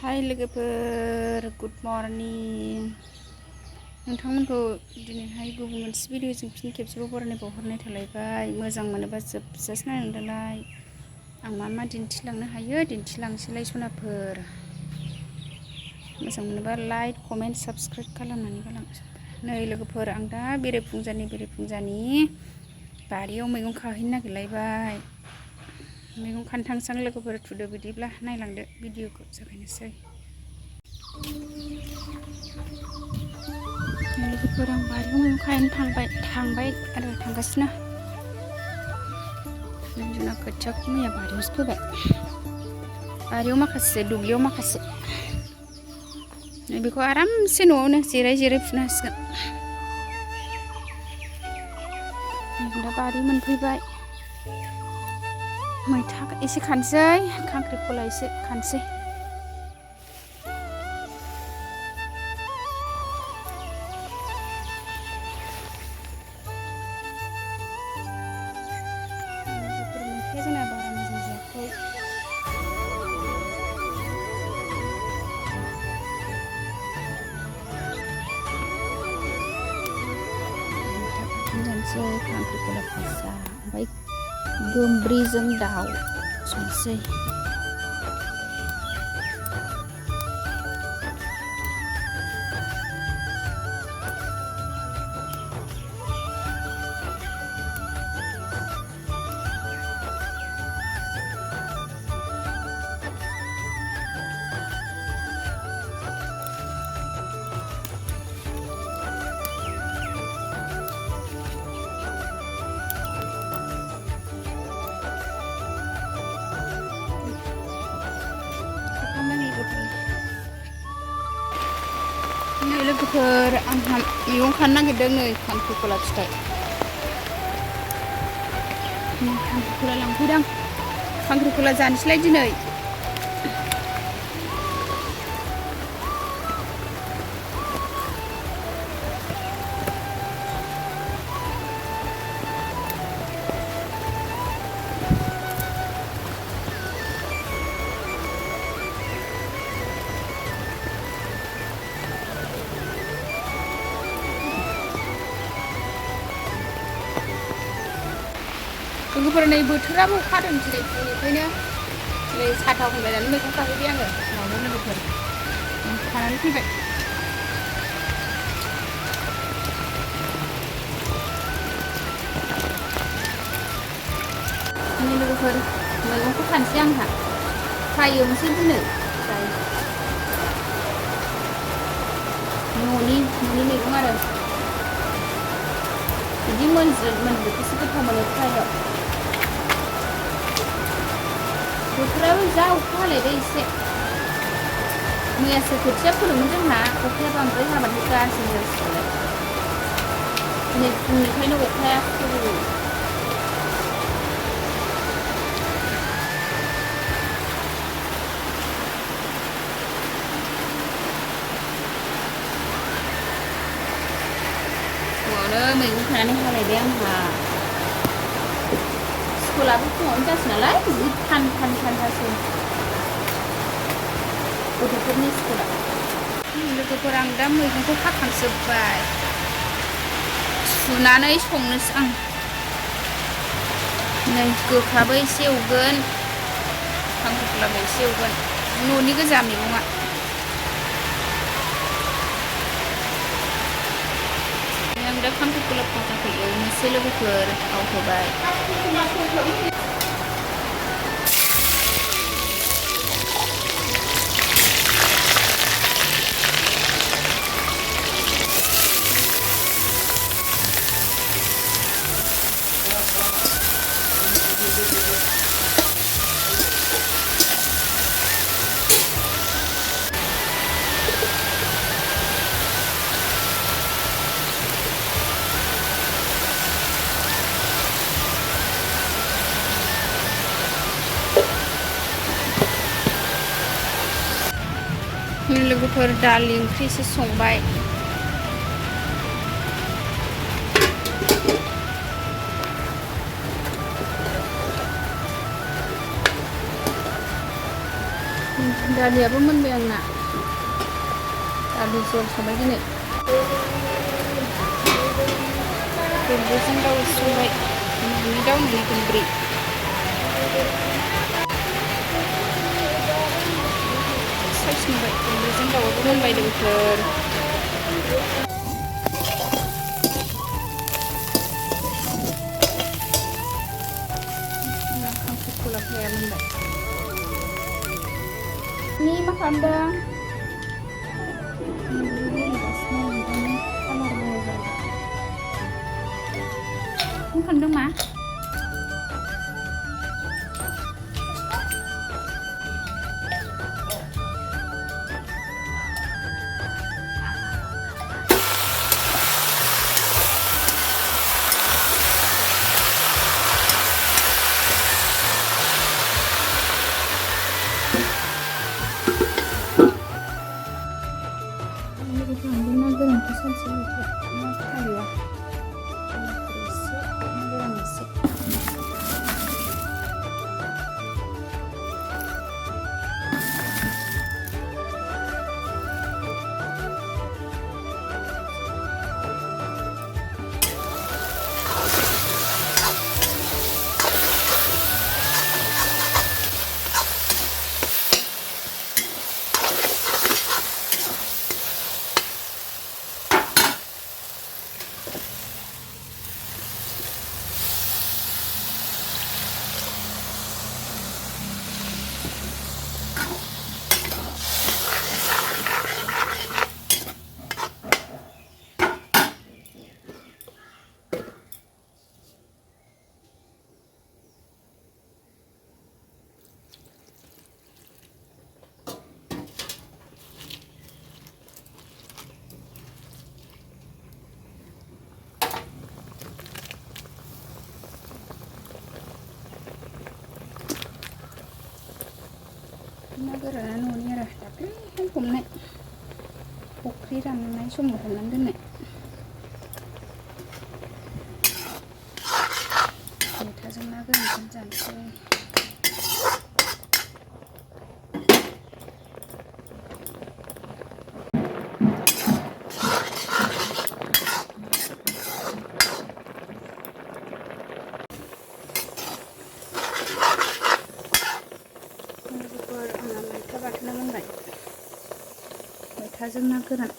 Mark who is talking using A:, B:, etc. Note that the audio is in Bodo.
A: हाय लोगोफोर गुड मर्निं नोंथांमोनखौ दिनैहाय गुबुन मोनसे भिडिअजों फिन खेबसेबाव बरायनाय बावहरनाय थालायबाय। मोजां मोनोबा जोबजासे नायलांदोलाय। आं मा दिन्थिलांनो हायो दिन्थिलांसैलाय सनाफोर। मोजां मोनोबा लाइक कमेन्ट साबस्क्राइब खालामनानै गालां। नै लोगोफोर आं दा बेरेफुंजानि बारियाव मैगं खाहैनो नागिरलायबाय। मैगं खानो थांसां लोगोफोर थुदो बिदिब्ला नायलांदो भिडिअखौ जागायनोसै। लोगोफोर आं बारियाव मैगं खाहैनो थांगासिनो। जोंना खोथियाखौ मैया बारियावसो फोबाय। बारियाव माखासे दुब्लियाव माखासे। बेखौ आरामसे न'आवनो जिराय फुनो हासिगोन। दा बारि मोनफैबाय। मैथा एसे खानोसै खांख्रिखला एसे खानोसै। मैथाया जोंना बारा मोजां जायाखै। जानोसै खांख्रिखला भाजा ओमफ्राय गोमब्रिजों दाउ संसै। नै लोगोफोर आंहा मैगं खानो नागिरदों नै खांख्रिखला फिथाइ। खांख्रिखला लांफैदों। खांख्रिखला जानोसैलाय दिनै। लोगोफोर नै बोथोराबो अखा हादों दिनै फुंनिफ्रायनो। नै साथा हमलायनानै मैगं खाहैबाय आङो फुङावनो लोगोफोर। खानानै फैबाय। नै लोगोफोर मैगंखौ खानोसै आंहा। फ्राय एवनोसै दिनै। न'नि मैगं आरो। बिदि मोनजोबखौसो गोथाव मोनो फ्रायाव। बोथोराबो जा अखा हालायबाय एसे। मैयासो खोथिया फोदोंमोन जोंहा अखाया बांद्राय हाबाथाय गाज्रि जासिगोनलाय। दिनै फुंनिफ्रायनो अखाया फुं। फुङावनो मैगं खानानै हालायबाय आंहा। स्कुलाबो फुङावनो जासै नालाय जि थानदासै गथ'फोरनि स्कुला। लोगोफोर आं दा मैगंखौ हाखांजोब्बाय। सुनानै संनोसै आं। नै गोखाबो एसे एवगोन खांख्रिखलाबो एसे एवगोन। न'नि गोजा मैगङा। आं दा खांख्रिखला भाजाखौ एवनोसै लोगोफोर थाव होबाय। लोगोफोर दालि ओंख्रिसो संबाय। दालियाबो मोनबाय आंना दालि जल संबाय दिनै गुन्दैजों दाउ संबाय न'नि दाउ न'नि गुन्दै साइज नुबाय गुन्दैजों दाउआबो मोनबाय लोगोफोर खांख्रिखला फ्राया मोनबाय नि मा खालामदों नों खालामदों मा ना गोराना न'नि आरो दाख्लैहाय हमनाय फुख्रि राननाय समाव हमनानै दोननाय मैथाजों ना गोरानजों जानोसै लोगोफोर आंना मैथा बाथोना मोनबाय मैथाजों ना गोरान